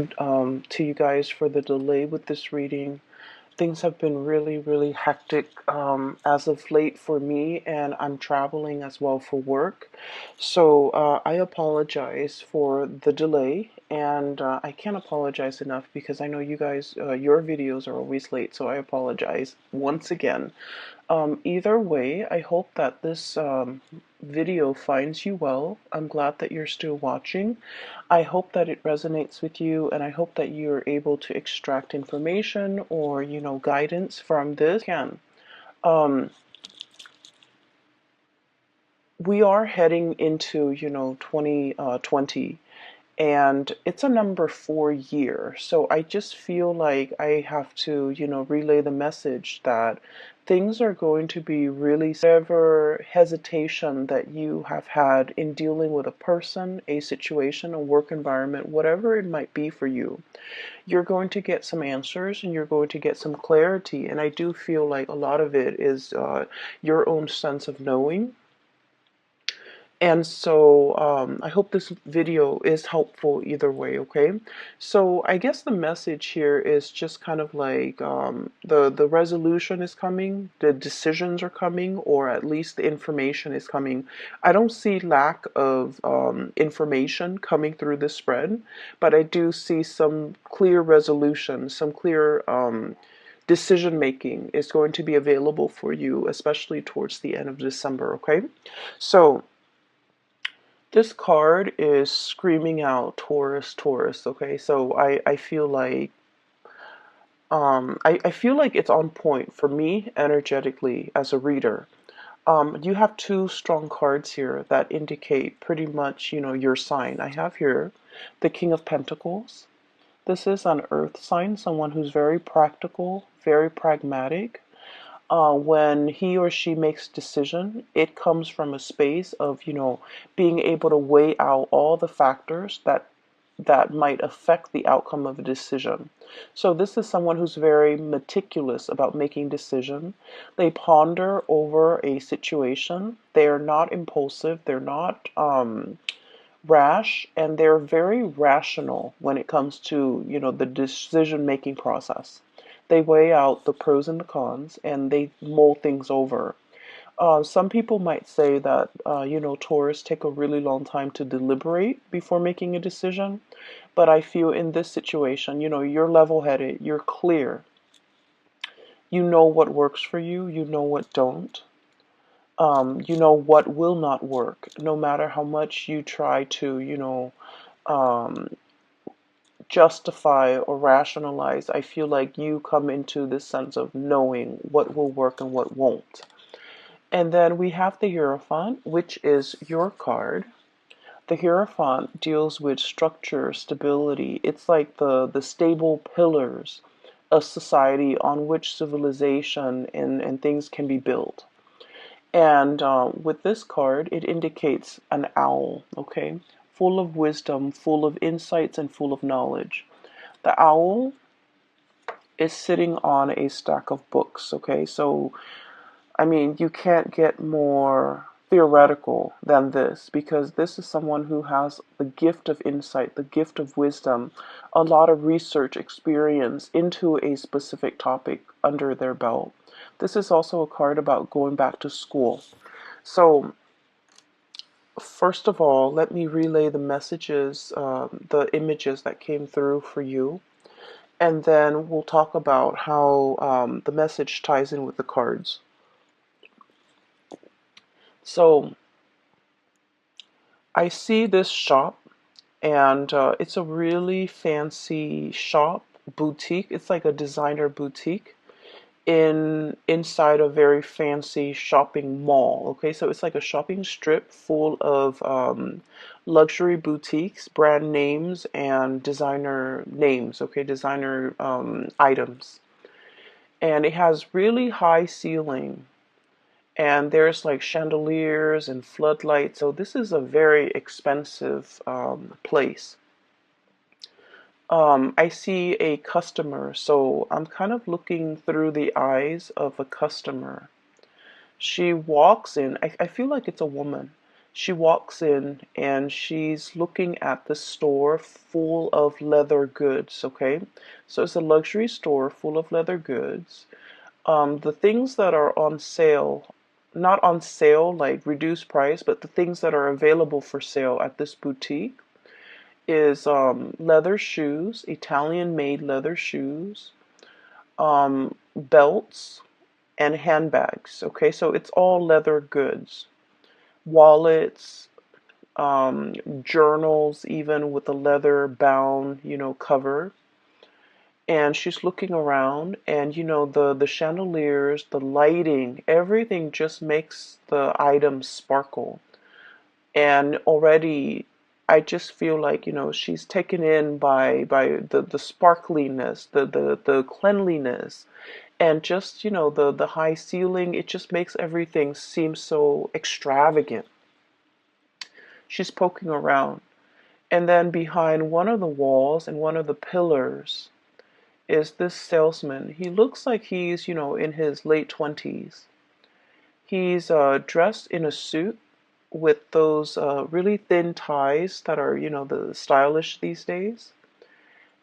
To you guys for the delay with this reading. Things have been really hectic as of late for me, and I'm traveling as well for work. So I apologize for the delay, and I can't apologize enough because I know you guys, your videos are always late, so I apologize once again. Either way, I hope that this video finds you well. I'm glad that you're still watching. I hope that it resonates with you, and I hope that you're able to extract information or, guidance from this. Um, we are heading into, 2020, and it's a number 4 year. So I just feel like I have to, relay the message that things are going to be really, whatever hesitation that you have had in dealing with a person, a situation, a work environment, whatever it might be for you, you're going to get some answers and you're going to get some clarity. And I do feel like a lot of it is your own sense of knowing. And so I hope this video is helpful either way, okay? So I guess the message here is just kind of like the resolution is coming, the decisions are coming, or at least the information is coming. I don't see lack of information coming through this spread, but I do see some clear resolution, some clear decision making is going to be available for you, especially towards the end of December, okay? So this card is screaming out Taurus, Taurus, okay? So I feel like I feel like it's on point for me energetically as a reader. You have two strong cards here that indicate pretty much, your sign. I have here the King of Pentacles. This is an earth sign, someone who's very practical, very pragmatic. When he or she makes decision, it comes from a space of, being able to weigh out all the factors that might affect the outcome of a decision. So this is someone who's very meticulous about making decision. They ponder over a situation. They are not impulsive. They're not rash, and they're very rational when it comes to, the decision making process. They weigh out the pros and the cons, and they mull things over. Some people might say that, Taurus take a really long time to deliberate before making a decision. But I feel in this situation, you're level-headed, you're clear. You know what works for you, you know what don't. You know what will not work, no matter how much you try to, um, justify or rationalize. I feel like you come into this sense of knowing what will work and what won't. And then we have the Hierophant, which is your card. The Hierophant deals with structure, stability. It's like the stable pillars of society on which civilization and things can be built. And with this card, it indicates an owl, okay? Full of wisdom, full of insights, and full of knowledge. The owl is sitting on a stack of books, okay? So, I mean, you can't get more theoretical than this, because this is someone who has the gift of insight, the gift of wisdom, a lot of research experience into a specific topic under their belt. This is also a card about going back to school. So, first of all, let me relay the messages, the images that came through for you, and then we'll talk about how the message ties in with the cards. So, I see this shop, and it's a really fancy shop, boutique. It's like a designer boutique inside a very fancy shopping mall. Okay, so it's like a shopping strip full of luxury boutiques, brand names, and designer names. Okay, designer items, and it has really high ceiling. And there's like chandeliers and floodlights. So this is a very expensive place. I see a customer, so I'm kind of looking through the eyes of a customer. She walks in, I feel like it's a woman. She walks in and she's looking at the store full of leather goods, okay? So it's a luxury store full of leather goods. The things that are on sale, not on sale like reduced price, but the things that are available for sale at this boutique is leather shoes, Italian made leather shoes, belts, and handbags. Okay, so it's all leather goods, wallets, journals, even with a leather bound, cover. And she's looking around, and the chandeliers, the lighting, everything just makes the items sparkle. And already I just feel like, she's taken in by the sparkliness, the cleanliness, and just, the high ceiling. It just makes everything seem so extravagant. She's poking around. And then behind one of the walls and one of the pillars is this salesman. He looks like he's, in his late 20s. He's dressed in a suit with those really thin ties that are, the stylish these days.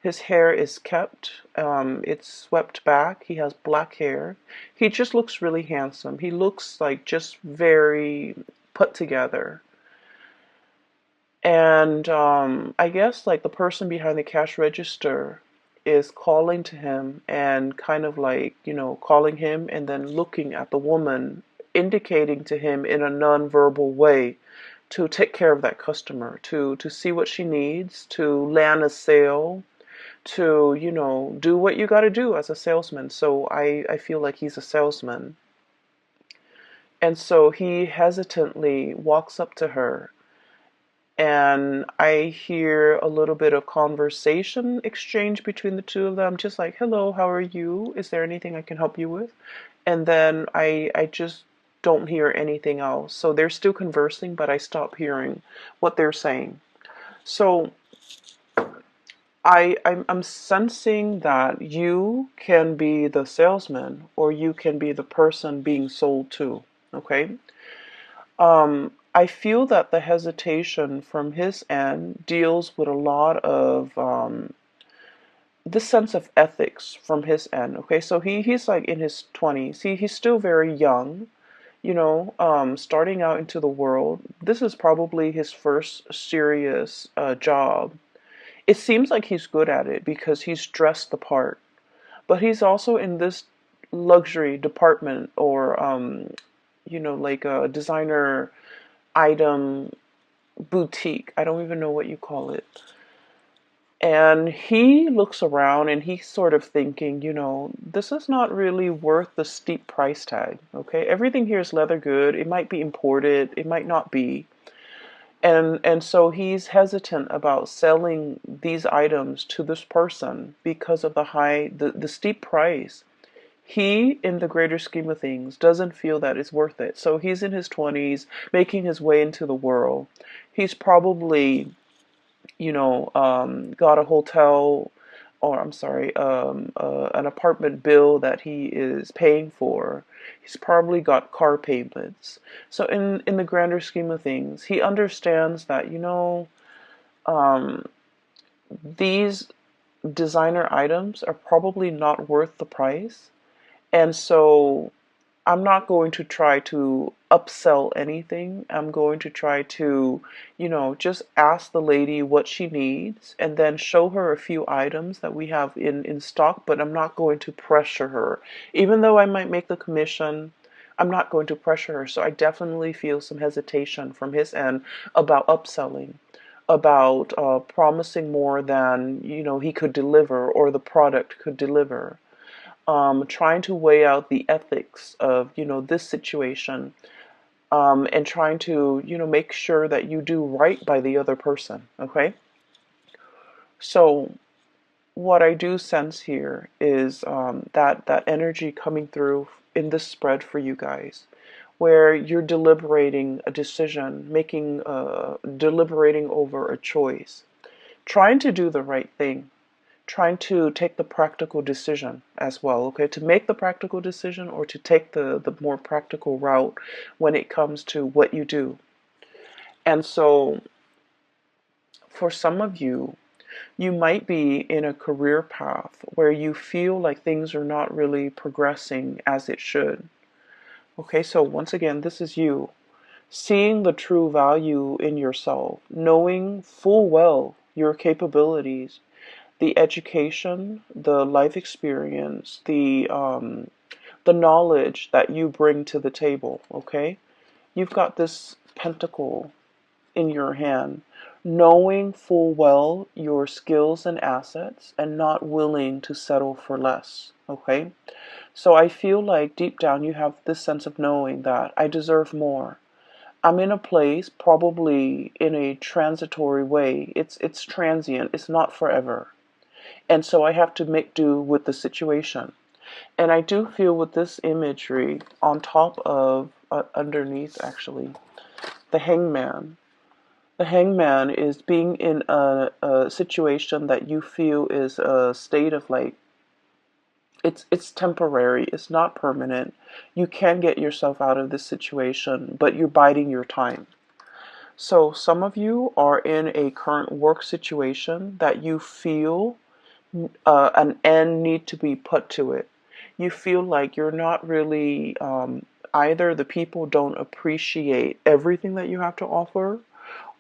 His hair is kept, it's swept back. He has black hair. He just looks really handsome. He looks like just very put together. And I guess like the person behind the cash register is calling to him and kind of like, calling him and then looking at the woman, indicating to him in a non-verbal way to take care of that customer, to see what she needs, to land a sale, to, do what you got to do as a salesman. So I feel like he's a salesman. And so he hesitantly walks up to her, and I hear a little bit of conversation exchange between the two of them, just like, hello, how are you? Is there anything I can help you with? And then I just don't hear anything else. So they're still conversing, but I stop hearing what they're saying. So I'm sensing that you can be the salesman or you can be the person being sold to, okay? I feel that the hesitation from his end deals with a lot of this sense of ethics from his end. Okay, so he's like in his 20s. He's still very young, starting out into the world. This is probably his first serious job. It seems like he's good at it because he's dressed the part, but he's also in this luxury department or like a designer item boutique. I don't even know what you call it. And he looks around and he's sort of thinking, this is not really worth the steep price tag. Okay, everything here is leather good. It might be imported, it might not be. And so he's hesitant about selling these items to this person because of the steep price. He, in the greater scheme of things, doesn't feel that it's worth it. So he's in his 20s, making his way into the world. He's probably, got a hotel, or I'm sorry, an apartment bill that he is paying for. He's probably got car payments. So in the grander scheme of things, he understands that, um, these designer items are probably not worth the price. And so I'm not going to try to upsell anything. I'm going to try to, just ask the lady what she needs and then show her a few items that we have in stock, but I'm not going to pressure her. Even though I might make the commission, I'm not going to pressure her. So I definitely feel some hesitation from his end about upselling, about promising more than, he could deliver or the product could deliver. Trying to weigh out the ethics of, this situation, and trying to, make sure that you do right by the other person, okay? So what I do sense here is that energy coming through in this spread for you guys, where you're deliberating a decision, deliberating over a choice, trying to do the right thing, trying to take the practical decision as well, okay? To make the practical decision or to take the more practical route when it comes to what you do. And so for some of you, you might be in a career path where you feel like things are not really progressing as it should. Okay, so once again, this is you seeing the true value in yourself, knowing full well your capabilities, the education, the life experience, the knowledge that you bring to the table. Okay, you've got this pentacle in your hand, knowing full well your skills and assets and not willing to settle for less. Okay, so I feel like deep down you have this sense of knowing that I deserve more. I'm in a place, probably in a transitory way. It's transient. It's not forever. And so I have to make do with the situation. And I do feel with this imagery on top of, underneath actually, the hangman. The hangman is being in a situation that you feel is a state of like, it's temporary, it's not permanent. You can get yourself out of this situation, but you're biding your time. So some of you are in a current work situation that you feel an end need to be put to it. You feel like you're not really, either the people don't appreciate everything that you have to offer,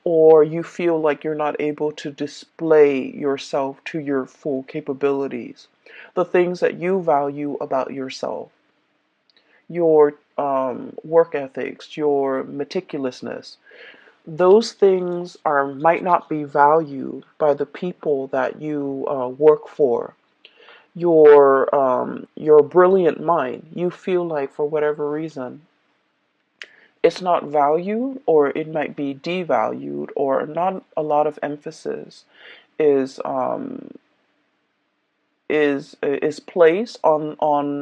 or you feel like you're not able to display yourself to your full capabilities. The things that you value about yourself, your work ethics, your meticulousness, those things might not be valued by the people that you work for. Your brilliant mind, you feel like for whatever reason, it's not valued, or it might be devalued, or not a lot of emphasis is is placed on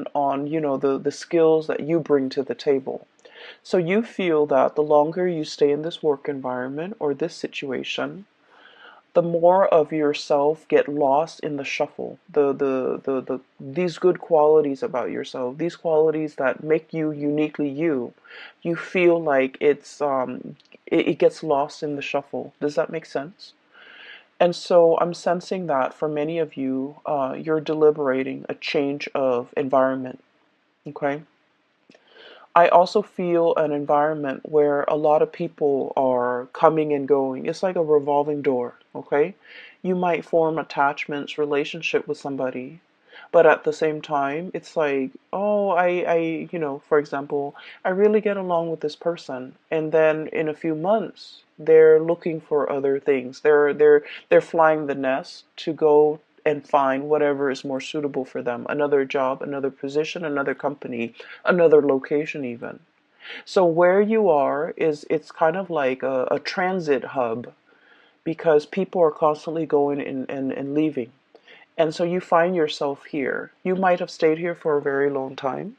the skills that you bring to the table. So you feel that the longer you stay in this work environment or this situation, the more of yourself get lost in the shuffle. These good qualities about yourself, these qualities that make you uniquely you, you feel like it gets lost in the shuffle. Does that make sense? And so I'm sensing that for many of you, you're deliberating a change of environment. Okay. I also feel an environment where a lot of people are coming and going. It's like a revolving door, okay? You might form attachments, relationship with somebody, but at the same time, it's like, oh, for example, I really get along with this person, and then in a few months, they're looking for other things. They're flying the nest to go and find whatever is more suitable for them, another job, another position, another company, another location even. So where you are it's kind of like a transit hub, because people are constantly going and leaving. And so you find yourself here. You might have stayed here for a very long time.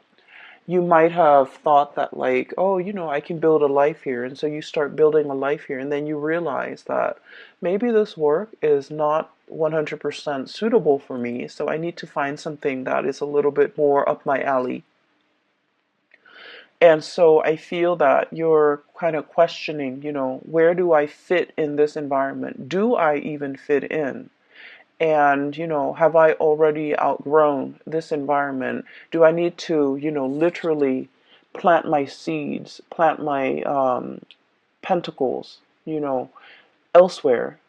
You might have thought that like, oh, I can build a life here. And so you start building a life here, and then you realize that maybe this work is not 100% suitable for me. So I need to find something that is a little bit more up my alley. And so I feel that you're kind of questioning, where do I fit in this environment? Do I even fit in? And, have I already outgrown this environment? Do I need to, literally plant my seeds, plant my pentacles, elsewhere?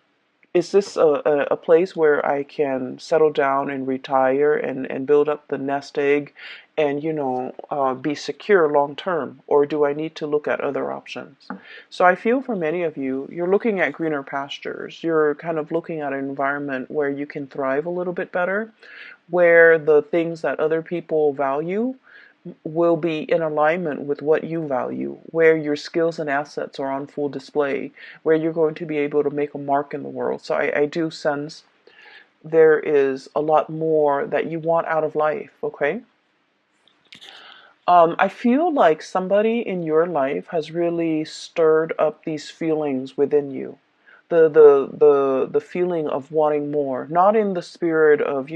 Is this a place where I can settle down and retire and build up the nest egg and, be secure long term? Or do I need to look at other options? So I feel for many of you, you're looking at greener pastures. You're kind of looking at an environment where you can thrive a little bit better, where the things that other people value will be in alignment with what you value, where your skills and assets are on full display, where you're going to be able to make a mark in the world. So I do sense there is a lot more that you want out of life, okay? I feel like somebody in your life has really stirred up these feelings within you. The feeling of wanting more, not in the spirit of,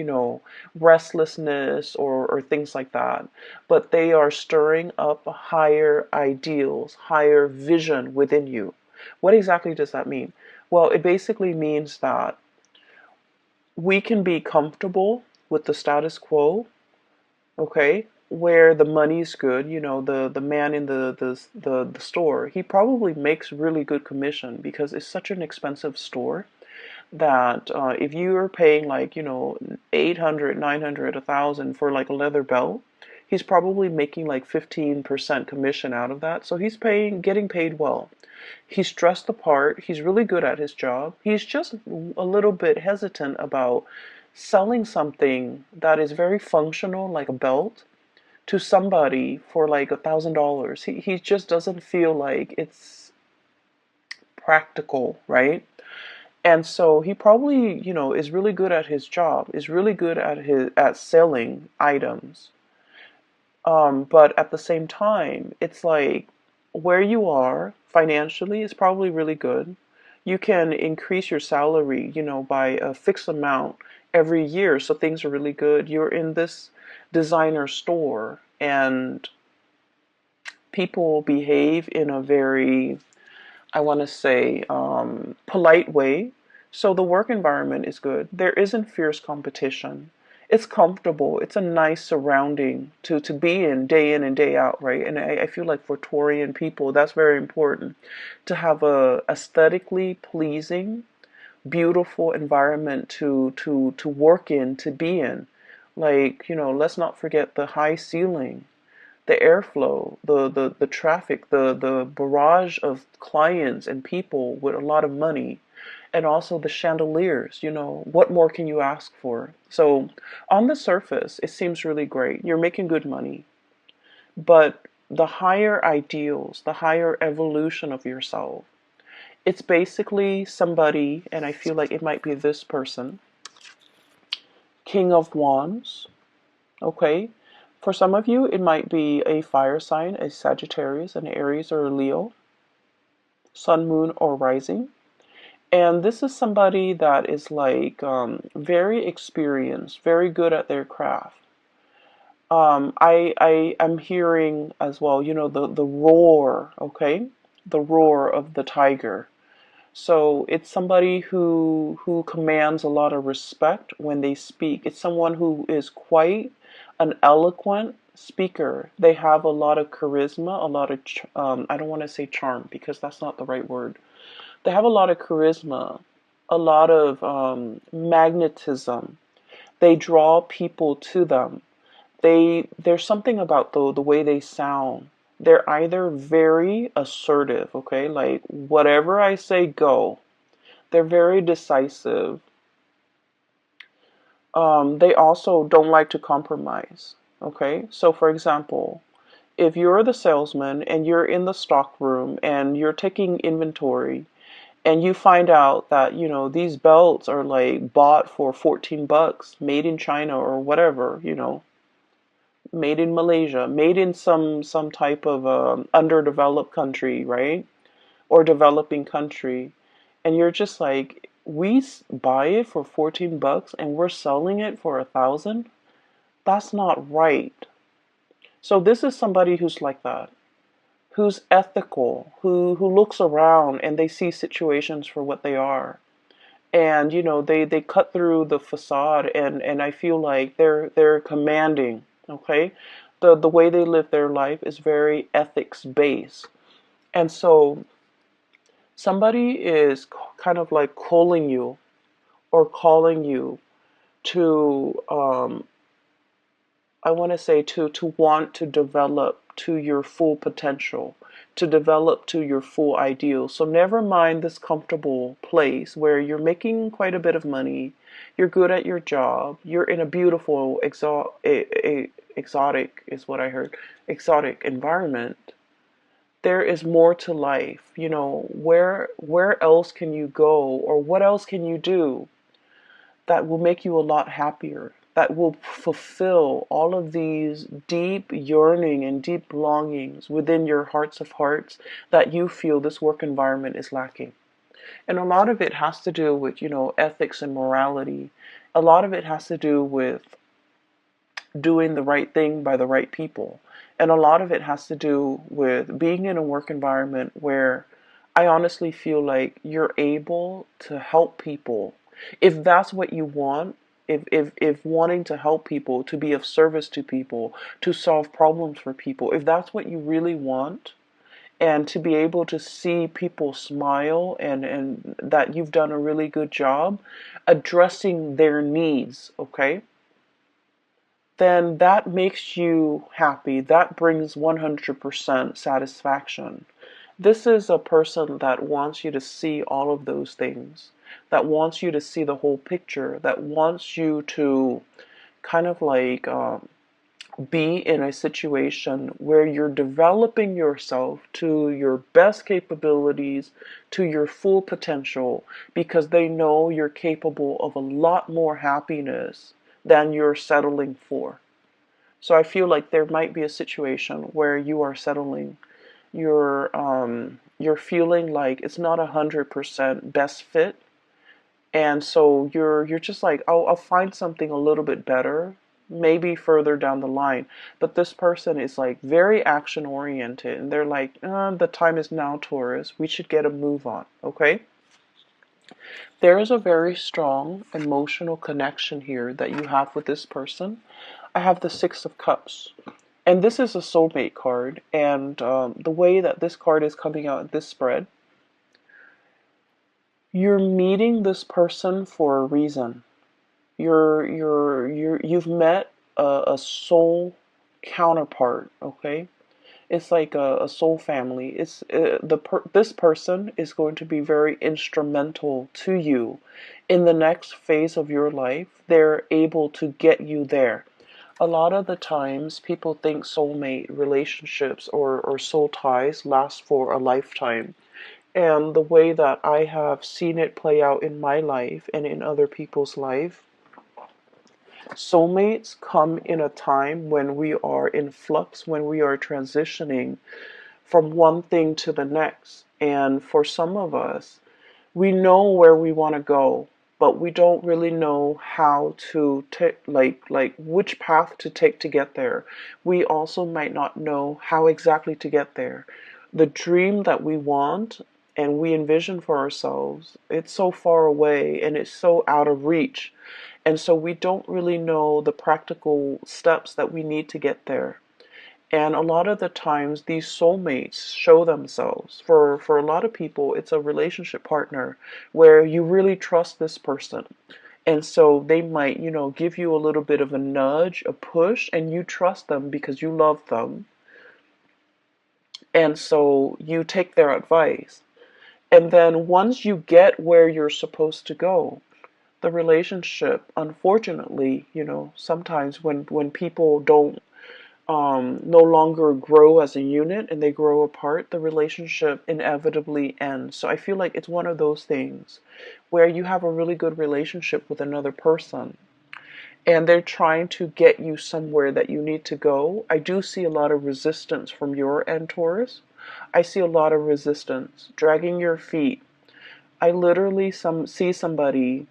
restlessness or things like that, but they are stirring up higher ideals, higher vision within you. What exactly does that mean? Well, it basically means that we can be comfortable with the status quo, okay, where the money's good. The man in the store, he probably makes really good commission because it's such an expensive store that if you're paying like 800, 900, 1,000 for like a leather belt, he's probably making like 15% commission out of that. So he's getting paid well. He's dressed the part. He's really good at his job. He's just a little bit hesitant about selling something that is very functional, like a belt, to somebody for like $1,000. He just doesn't feel like it's practical, right? And so he probably, is really good at his job, is really good at selling items. But at the same time, it's like where you are financially is probably really good. You can increase your salary, by a fixed amount every year, so things are really good. You're in this designer store, and people behave in a very, I want to say, polite way. So the work environment is good. There isn't fierce competition. It's comfortable. It's a nice surrounding to be in and day out, right? And I feel like for Taurian people, that's very important to have a aesthetically pleasing, beautiful environment to work in, to be in. Like, let's not forget the high ceiling, the airflow, the traffic, the barrage of clients and people with a lot of money, and also the chandeliers. What more can you ask for? So on the surface, it seems really great. You're making good money, but the higher ideals, the higher evolution of yourself, it's basically somebody, and I feel like it might be this person, King of Wands, okay? For some of you, it might be a fire sign, a Sagittarius, an Aries, or a Leo, Sun, Moon, or Rising. And this is somebody that is like very experienced, very good at their craft. I am hearing as well, the roar, okay? The roar of the tiger. So it's somebody who commands a lot of respect when they speak. It's someone who is quite an eloquent speaker. They have a lot of charisma, a lot of I don't want to say charm because that's not the right word. They have a lot of charisma, a lot of magnetism. They draw people to them. There's something about the way they sound. They're either very assertive, okay, like whatever I say, go. They're very decisive. They also don't like to compromise, okay. So for example, if you're the salesman and you're in the stock room and you're taking inventory and you find out that these belts are like bought for 14 bucks, made in China or whatever, made in Malaysia, made in some type of underdeveloped country, right? Or developing country, and you're just like, we buy it for 14 bucks and we're selling it for 1,000. That's not right. So this is somebody who's like that, who's ethical, who looks around and they see situations for what they are. And they cut through the facade, and I feel like they're commanding, okay? The way they live their life is very ethics based. And so somebody is kind of like calling you or calling you to I want to say to want to develop to your full potential, to develop to your full ideal. So never mind this comfortable place where you're making quite a bit of money, you're good at your job, you're in a beautiful exotic is what I heard, exotic environment. There is more to life. Where else can you go, or what else can you do that will make you a lot happier, that will fulfill all of these deep yearning and deep longings within your hearts of hearts that you feel this work environment is lacking. And a lot of it has to do with, ethics and morality. A lot of it has to do with doing the right thing by the right people. And a lot of it has to do with being in a work environment where I honestly feel like you're able to help people. If that's what you want, if wanting to help people, to be of service to people, to solve problems for people, if that's what you really want, and to be able to see people smile, and that you've done a really good job addressing their needs, okay? Then that makes you happy. That brings 100% satisfaction. This is a person that wants you to see all of those things, that wants you to see the whole picture, that wants you to kind of like be in a situation where you're developing yourself to your best capabilities, to your full potential, because they know you're capable of a lot more happiness than you're settling for. So I feel like there might be a situation where you are settling. You're feeling like it's not 100% best fit, and so you're just like, oh, I'll find something a little bit better, maybe further down the line. But this person is like very action oriented, and they're like, the time is now, Taurus. We should get a move on, okay? There is a very strong emotional connection here that you have with this person. I have the Six of Cups. And this is a soulmate card. And the way that this card is coming out in this spread, you're meeting this person for a reason. You've met a soul counterpart, okay? It's like a soul family. It's this person is going to be very instrumental to you in the next phase of your life. They're able to get you there. A lot of the times, people think soulmate relationships or soul ties last for a lifetime. And the way that I have seen it play out in my life and in other people's life, soulmates come in a time when we are in flux, when we are transitioning from one thing to the next. And for some of us, we know where we want to go, but we don't really know how to take, like which path to take to get there. We also might not know how exactly to get there. The dream that we want and we envision for ourselves, it's so far away and it's so out of reach. And so we don't really know the practical steps that we need to get there. And a lot of the times, these soulmates show themselves. For a lot of people, it's a relationship partner where you really trust this person. And so they might, give you a little bit of a nudge, a push, and you trust them because you love them. And so you take their advice. And then once you get where you're supposed to go, the relationship, unfortunately, sometimes when people don't no longer grow as a unit and they grow apart, the relationship inevitably ends. So I feel like it's one of those things where you have a really good relationship with another person and they're trying to get you somewhere that you need to go. I do see a lot of resistance from your end, Taurus. I see a lot of resistance, dragging your feet. I literally see somebody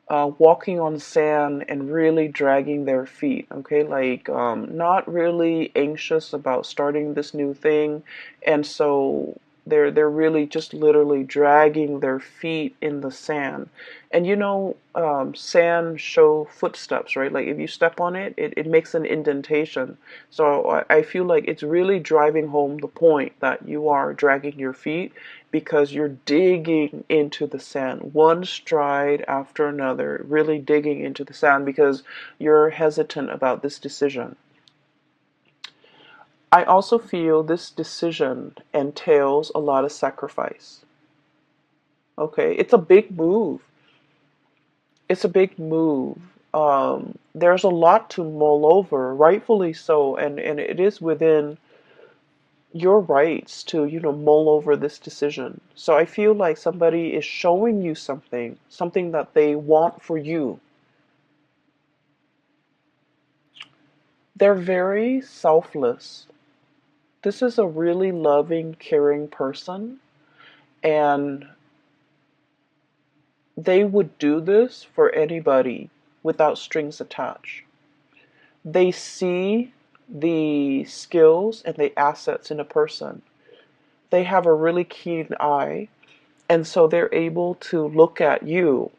walking on sand and really dragging their feet, okay? Like, not really anxious about starting this new thing, and so they're really just literally dragging their feet in the sand. And sand show footsteps, right? Like if you step on it, it makes an indentation. So I feel like it's really driving home the point that you are dragging your feet because you're digging into the sand, one stride after another, really digging into the sand because you're hesitant about this decision. I also feel this decision entails a lot of sacrifice. Okay, it's a big move. It's a big move. There's a lot to mull over, rightfully so, and it is within your rights to, mull over this decision. So I feel like somebody is showing you something that they want for you. They're very selfless. This is a really loving, caring person, and they would do this for anybody without strings attached. They see the skills and the assets in a person. they have a really keen eye, and so they're able to look at you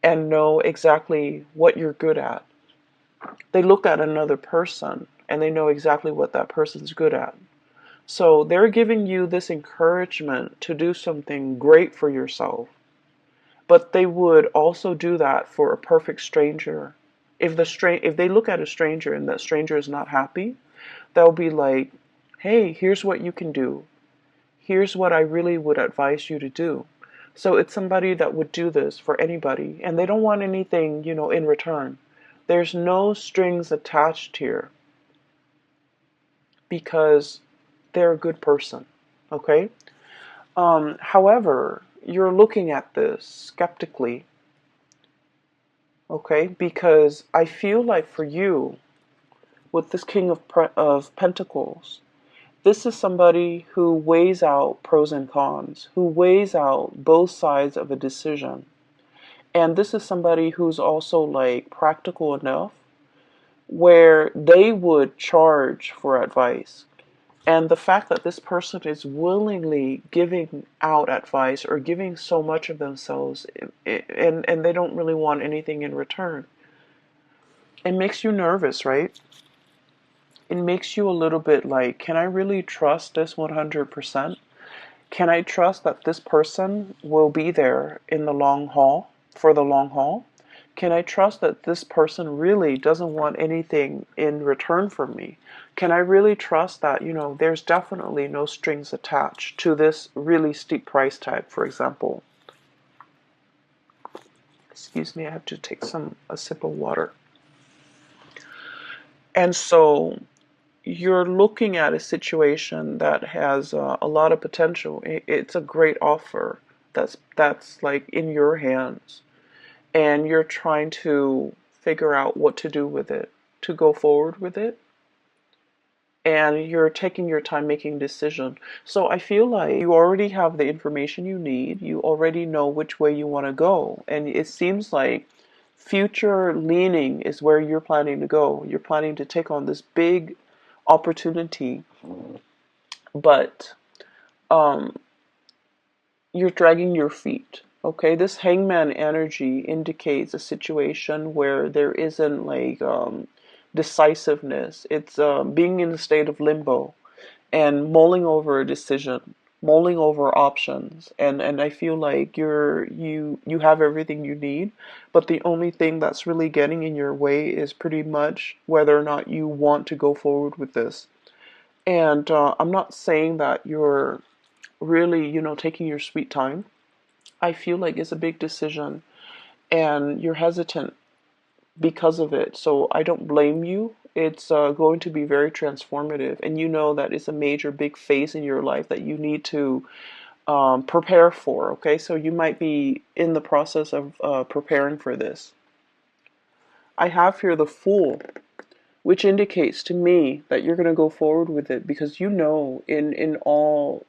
and know exactly what you're good at. They look at another person and they know exactly what that person's good at. So they're giving you this encouragement to do something great for yourself. But they would also do that for a perfect stranger. If they look at a stranger and that stranger is not happy, they'll be like, "Hey, here's what you can do. Here's what I really would advise you to do." So it's somebody that would do this for anybody, and they don't want anything, in return. There's no strings attached here because they're a good person, okay? However, you're looking at this skeptically, okay? Because I feel like for you, with this King of Pentacles, this is somebody who weighs out pros and cons, who weighs out both sides of a decision. And this is somebody who's also like practical enough where they would charge for advice. And the fact that this person is willingly giving out advice or giving so much of themselves, and they don't really want anything in return, it makes you nervous, right? It makes you a little bit like, can I really trust this 100%? Can I trust that this person will be there in the long haul, for the long haul? Can I trust that this person really doesn't want anything in return from me? Can I really trust that, there's definitely no strings attached to this really steep price tag, for example? Excuse me, I have to take a sip of water. And so you're looking at a situation that has a lot of potential. It's a great offer that's like in your hands, and you're trying to figure out what to do with it, to go forward with it, and you're taking your time making a decision. So I feel like you already have the information you need. You already know which way you want to go, and it seems like future leaning is where you're planning to go. You're planning to take on this big opportunity, but um, you're dragging your feet. Okay, this hangman energy indicates a situation where there isn't like decisiveness. It's being in a state of limbo and mulling over a decision, mulling over options, and I feel like you have everything you need, but the only thing that's really getting in your way is pretty much whether or not you want to go forward with this. And I'm not saying that you're really, taking your sweet time. I feel like it's a big decision and you're hesitant because of it. So I don't blame you. It's going to be very transformative. And you know that it's a major, big phase in your life that you need to prepare for. Okay, so you might be in the process of preparing for this. I have here the Fool, which indicates to me that you're going to go forward with it because in all,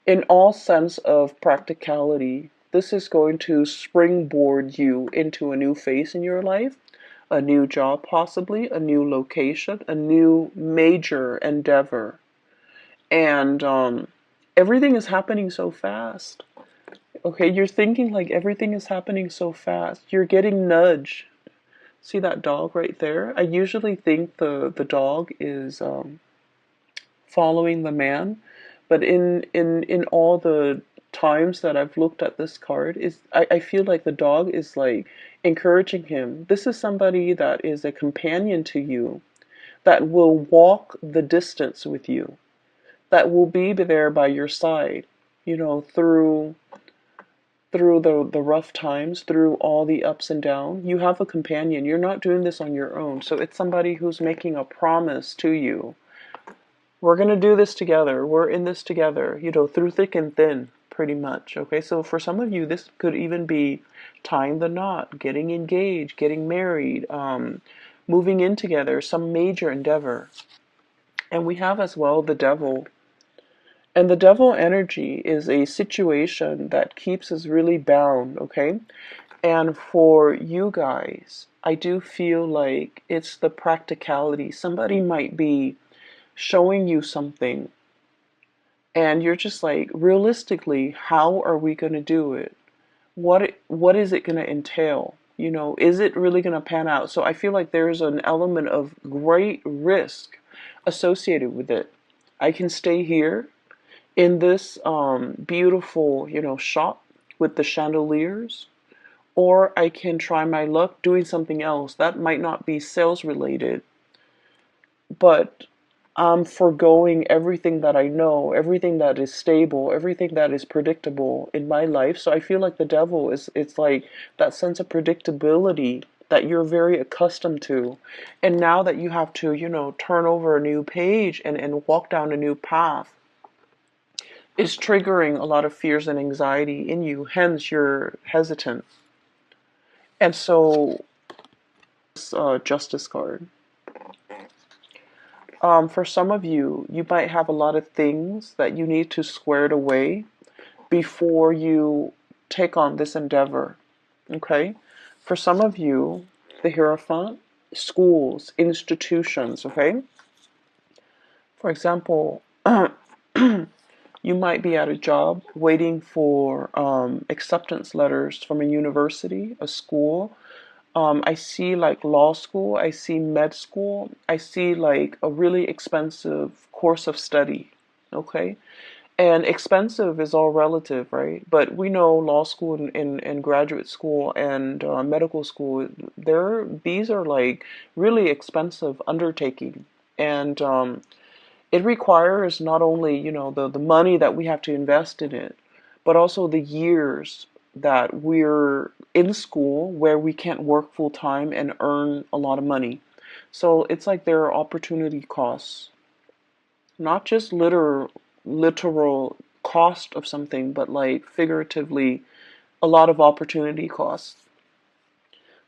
in all sense of practicality, this is going to springboard you into a new phase in your life, a new job possibly, a new location, a new major endeavor. And everything is happening so fast. Okay, you're thinking like everything is happening so fast. You're getting nudged. See that dog right there? I usually think the dog is following the man, but in all the times that I've looked at this card, I feel like the dog is like encouraging him. This is somebody that is a companion to you, that will walk the distance with you, that will be there by your side, through the rough times, through all the ups and downs. You have a companion. You're not doing this on your own. So it's somebody who's making a promise to you. We're going to do this together. We're in this together, through thick and thin, pretty much. Okay, so for some of you, this could even be tying the knot, getting engaged, getting married, moving in together, some major endeavor. And we have as well the Devil. And the Devil energy is a situation that keeps us really bound, okay? And for you guys, I do feel like it's the practicality. Somebody might be showing you something And you're just like, realistically, how are we going to do it? What is it going to entail? You know, is it really going to pan out? So I feel like there's an element of great risk associated with it. I can stay here in this beautiful, you know, shop with the chandeliers, or I can try my luck doing something else that might not be sales related, but I'm foregoing everything that I know, everything that is stable, everything that is predictable in my life. So I feel like the devil is, it's like that sense of predictability that you're very accustomed to. And now that you have to, you know, turn over a new page and walk down a new path, is triggering a lot of fears and anxiety in you, hence you're hesitant. And so, Justice card. For some of you, you might have a lot of things that you need to square it away before you take on this endeavor. Okay? For some of you, the Hierophant, schools, institutions, okay? For example, you might be at a job waiting for acceptance letters from a university, a school. I see like law school, I see med school, I see like a really expensive course of study. Okay? And expensive is all relative, right? But we know law school and graduate school and medical school, these are like really expensive undertaking. And it requires not only, you know, the money that we have to invest in it, but also the years that we're in school where we can't work full time and earn a lot of money. So it's like there are opportunity costs, not just literal cost of something, but like figuratively a lot of opportunity costs.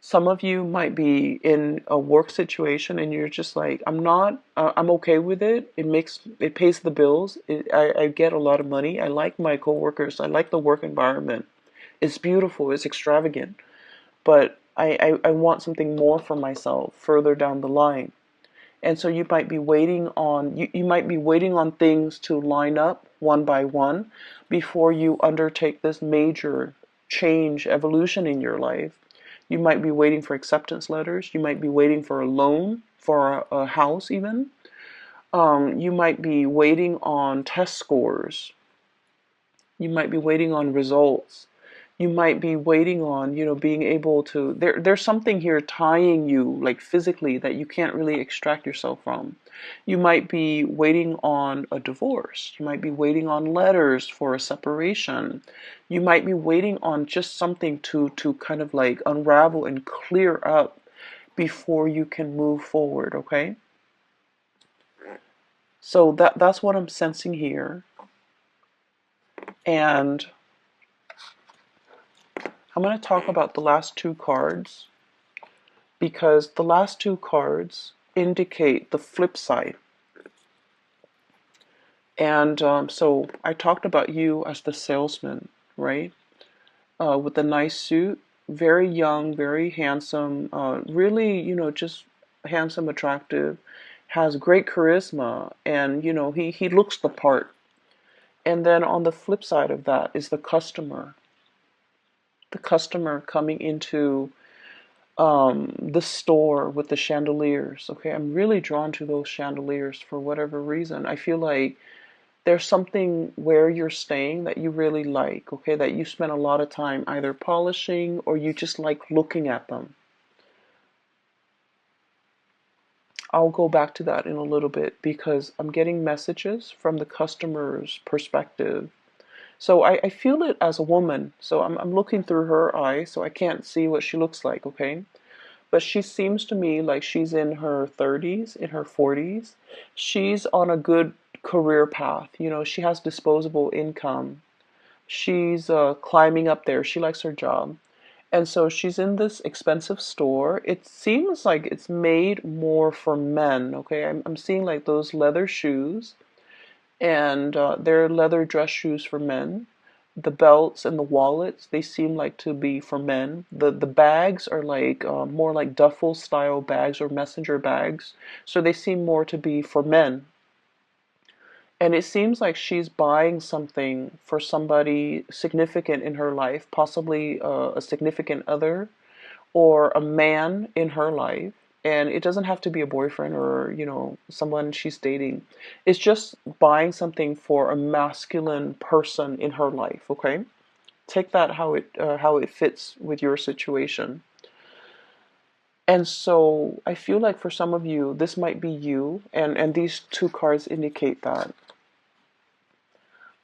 Some of you might be in a work situation and you're just like, I'm okay with it. It pays the bills. I get a lot of money. I like my coworkers. I like the work environment. It's beautiful. It's extravagant. But I want something more for myself further down the line. And so you might be waiting on things to line up one by one before you undertake this major change, evolution in your life. You might be waiting for acceptance letters. You might be waiting for a loan for a house even. You might be waiting on test scores. You might be waiting on results. You might be waiting on, you know, being able to, there's something here tying you like physically that you can't really extract yourself from. You might be waiting on a divorce. You might be waiting on letters for a separation. You might be waiting on just something to kind of like unravel and clear up before you can move forward, okay? So that's what I'm sensing here. And I'm going to talk about the last two cards because the last two cards indicate the flip side. And so I talked about you as the salesman, right? With a nice suit, very young, very handsome, really, you know, just handsome, attractive, has great charisma, and, you know, he looks the part. And then on the flip side of that is the customer. The customer coming into the store with the chandeliers. Okay, I'm really drawn to those chandeliers for whatever reason. I feel like there's something where you're staying that you really like, okay, that you spend a lot of time either polishing or you just like looking at them. I'll go back to that in a little bit because I'm getting messages from the customer's perspective. So I feel it as a woman. So I'm looking through her eyes, so I can't see what she looks like, okay? But she seems to me like she's in her 30s, in her 40s. She's on a good career path. You know, she has disposable income. She's climbing up there. She likes her job. And so she's in this expensive store. It seems like it's made more for men, okay? I'm seeing like those leather shoes, and they're leather dress shoes for men. The belts and the wallets, they seem like to be for men. The bags are like more like duffel style bags or messenger bags, so they seem more to be for men. And it seems like she's buying something for somebody significant in her life, possibly a significant other or a man in her life. And it doesn't have to be a boyfriend or, someone she's dating. It's just buying something for a masculine person in her life, okay? Take that how it fits with your situation. And so I feel like for some of you, this might be you, and these two cards indicate that.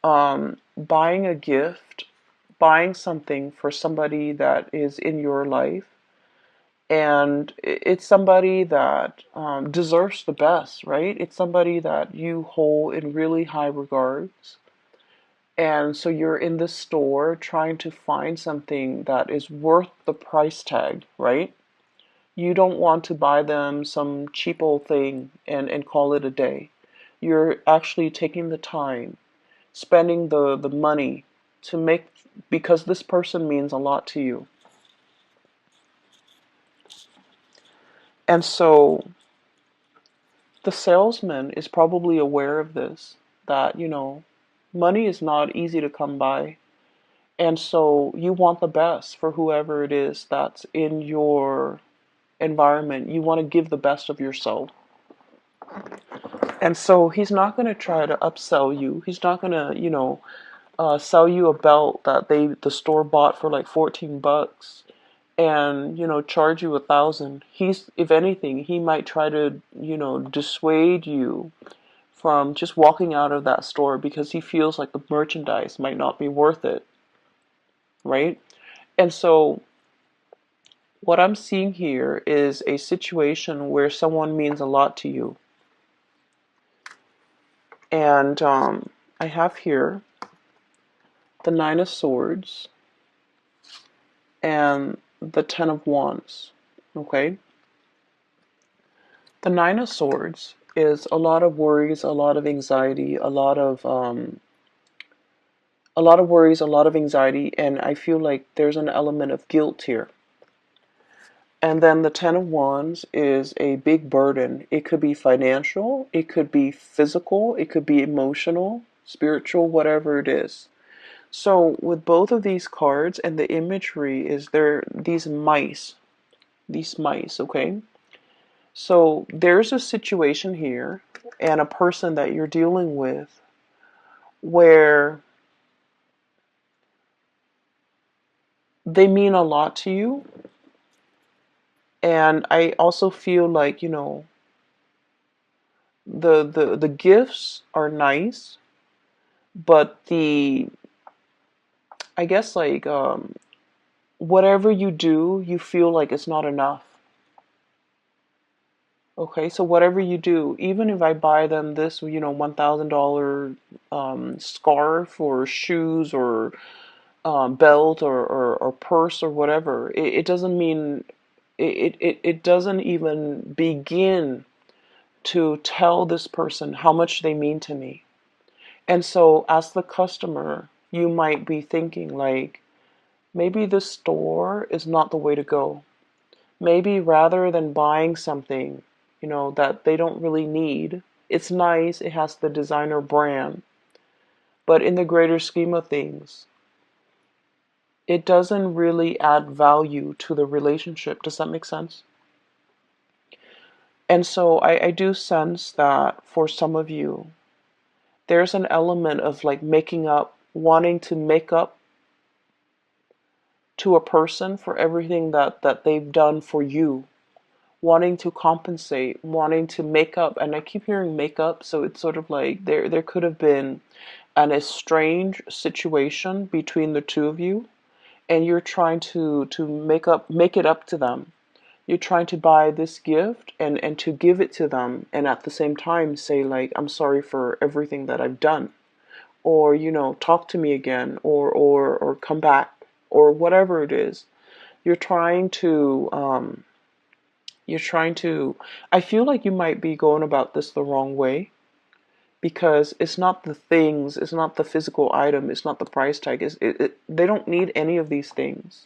Buying a gift, buying something for somebody that is in your life, and it's somebody that deserves the best, right? It's somebody that you hold in really high regards. And so you're in the store trying to find something that is worth the price tag, right? You don't want to buy them some cheap old thing and call it a day. You're actually taking the time, spending the money to make, because this person means a lot to you. And so the salesman is probably aware of this, that, money is not easy to come by. And so you want the best for whoever it is that's in your environment. You want to give the best of yourself. And so he's not going to try to upsell you. He's not going to, sell you a belt that the store bought for like 14 bucks and, charge you 1,000. If anything, he might try to, dissuade you from just walking out of that store because he feels like the merchandise might not be worth it, right? And so what I'm seeing here is a situation where someone means a lot to you. And I have here the Nine of Swords and the Ten of Wands, okay? The Nine of Swords is a lot of worries, a lot of anxiety, a lot of worries, a lot of anxiety, and I feel like there's an element of guilt here. And then the Ten of Wands is a big burden. It could be financial, it could be physical, it could be emotional, spiritual, whatever it is. So with both of these cards, and the imagery is there, these mice, okay? So there's a situation here and a person that you're dealing with where they mean a lot to you. And I also feel like, the gifts are nice, but I guess like whatever you do, you feel like it's not enough. Okay, so whatever you do, even if I buy them this, $1,000 scarf or shoes or belt or purse or whatever, it doesn't mean, it doesn't even begin to tell this person how much they mean to me. And so as the customer, you might be thinking like, maybe the store is not the way to go. Maybe rather than buying something, that they don't really need, it's nice, it has the designer brand, but in the greater scheme of things, it doesn't really add value to the relationship. Does that make sense? And so I do sense that for some of you, there's an element of like making up, wanting to make up to a person for everything that they've done for you, wanting to compensate, wanting to make up. And I keep hearing make up, so it's sort of like there could have been an estranged situation between the two of you, and you're trying to make it up to them. You're trying to buy this gift and to give it to them, and at the same time say like, I'm sorry for everything that I've done, or talk to me again, or come back, or whatever it is. You're trying to I feel like you might be going about this the wrong way, because it's not the things, it's not the physical item, it's not the price tag. They don't need any of these things.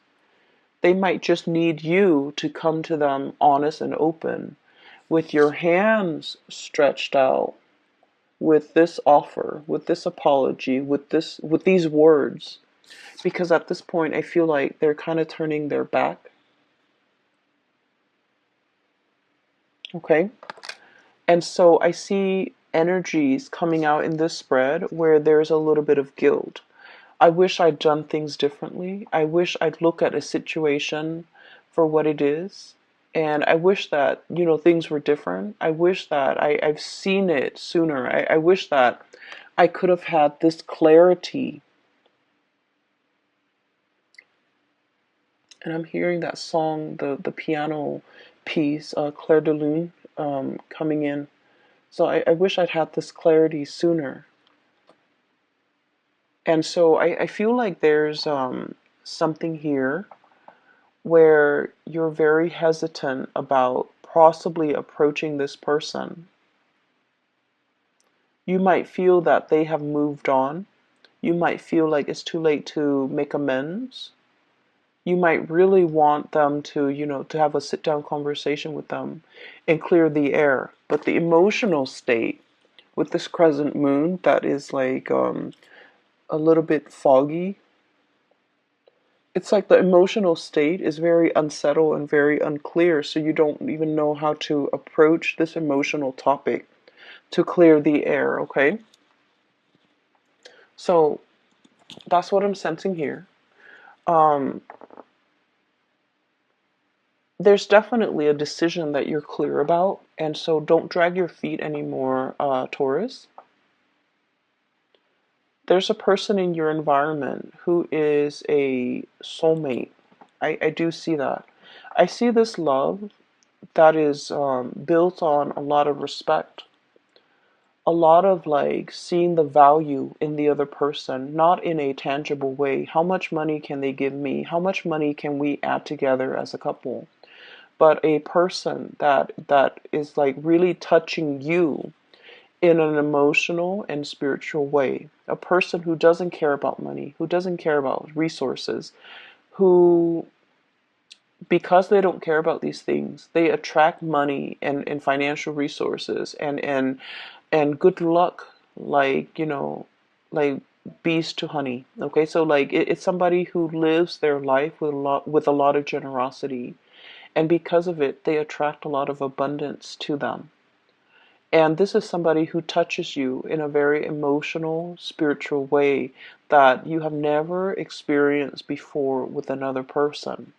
They might just need you to come to them honest and open with your hands stretched out, with this offer, with this apology, with these words, because at this point I feel like they're kind of turning their back. Okay? And so I see energies coming out in this spread where there's a little bit of guilt. I wish I'd done things differently. I wish I'd look at a situation for what it is. And I wish that, things were different. I wish that I've seen it sooner. I wish that I could have had this clarity. And I'm hearing that song, the piano piece, Claire de Lune, coming in. So I wish I'd had this clarity sooner. And so I feel like there's something here where you're very hesitant about possibly approaching this person. You might feel that they have moved on. You might feel like it's too late to make amends. You might really want them to have a sit down conversation with them and clear the air. But the emotional state with this crescent moon that is like a little bit foggy, it's like the emotional state is very unsettled and very unclear, so you don't even know how to approach this emotional topic to clear the air, okay? So that's what I'm sensing here. Um, there's definitely a decision that you're clear about, and so don't drag your feet anymore, Taurus. There's a person in your environment who is a soulmate. I do see that. I see this love that is built on a lot of respect, a lot of like seeing the value in the other person, not in a tangible way. How much money can they give me? How much money can we add together as a couple? But a person that is like really touching you in an emotional and spiritual way. A person who doesn't care about money, who doesn't care about resources, who, because they don't care about these things, they attract money and financial resources and good luck, like, like bees to honey. Okay, so like it's somebody who lives their life with a lot of generosity, and because of it they attract a lot of abundance to them. And this is somebody who touches you in a very emotional, spiritual way that you have never experienced before with another person.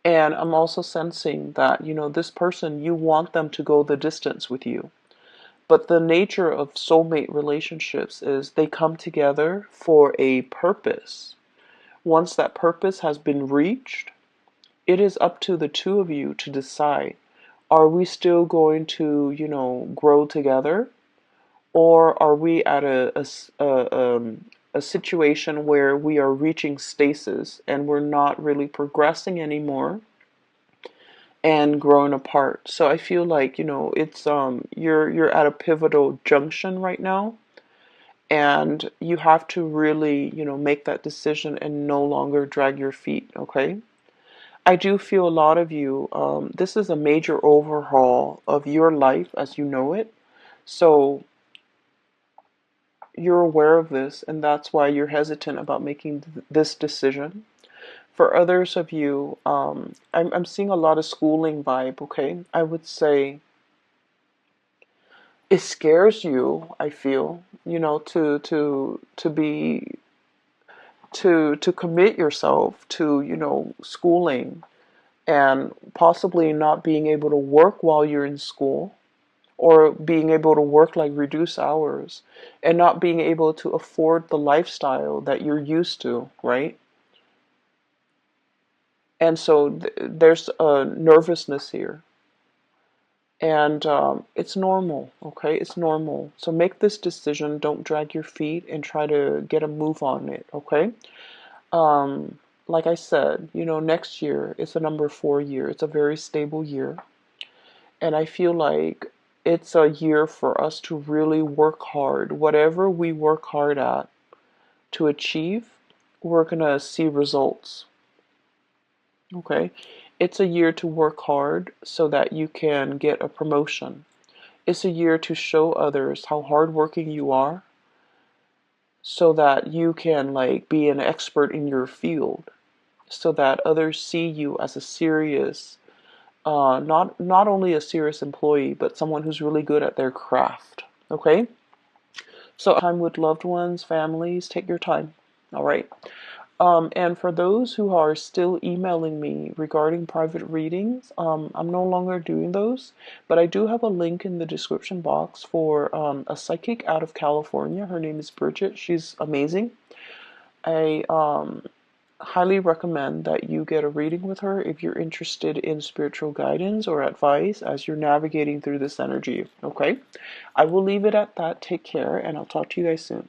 And I'm also sensing that, this person, you want them to go the distance with you. But the nature of soulmate relationships is they come together for a purpose. Once that purpose has been reached, it is up to the two of you to decide, are we still going to, grow together? Or are we at a situation where we are reaching stasis and we're not really progressing anymore and growing apart? So I feel like, it's you're at a pivotal junction right now, and you have to really, make that decision and no longer drag your feet, okay? I do feel a lot of you, this is a major overhaul of your life as you know it. So you're aware of this, and that's why you're hesitant about making this decision. For others of you, I'm seeing a lot of schooling vibe, okay? I would say it scares you, I feel, to commit yourself to, schooling and possibly not being able to work while you're in school, or being able to work like reduced hours and not being able to afford the lifestyle that you're used to, right? And so there's a nervousness here. And it's normal, okay? It's normal. So make this decision. Don't drag your feet and try to get a move on it, okay? Um, like I said, next year it's a number 4 year. It's a very stable year. And I feel like it's a year for us to really work hard. Whatever we work hard at to achieve, we're going to see results. Okay? It's a year to work hard so that you can get a promotion. It's a year to show others how hardworking you are so that you can like be an expert in your field, so that others see you as a serious, not only a serious employee, but someone who's really good at their craft. Okay? So time with loved ones, families, take your time. All right. And for those who are still emailing me regarding private readings, I'm no longer doing those, but I do have a link in the description box for a psychic out of California. Her name is Bridget. She's amazing. I highly recommend that you get a reading with her if you're interested in spiritual guidance or advice as you're navigating through this energy. Okay? I will leave it at that. Take care, and I'll talk to you guys soon.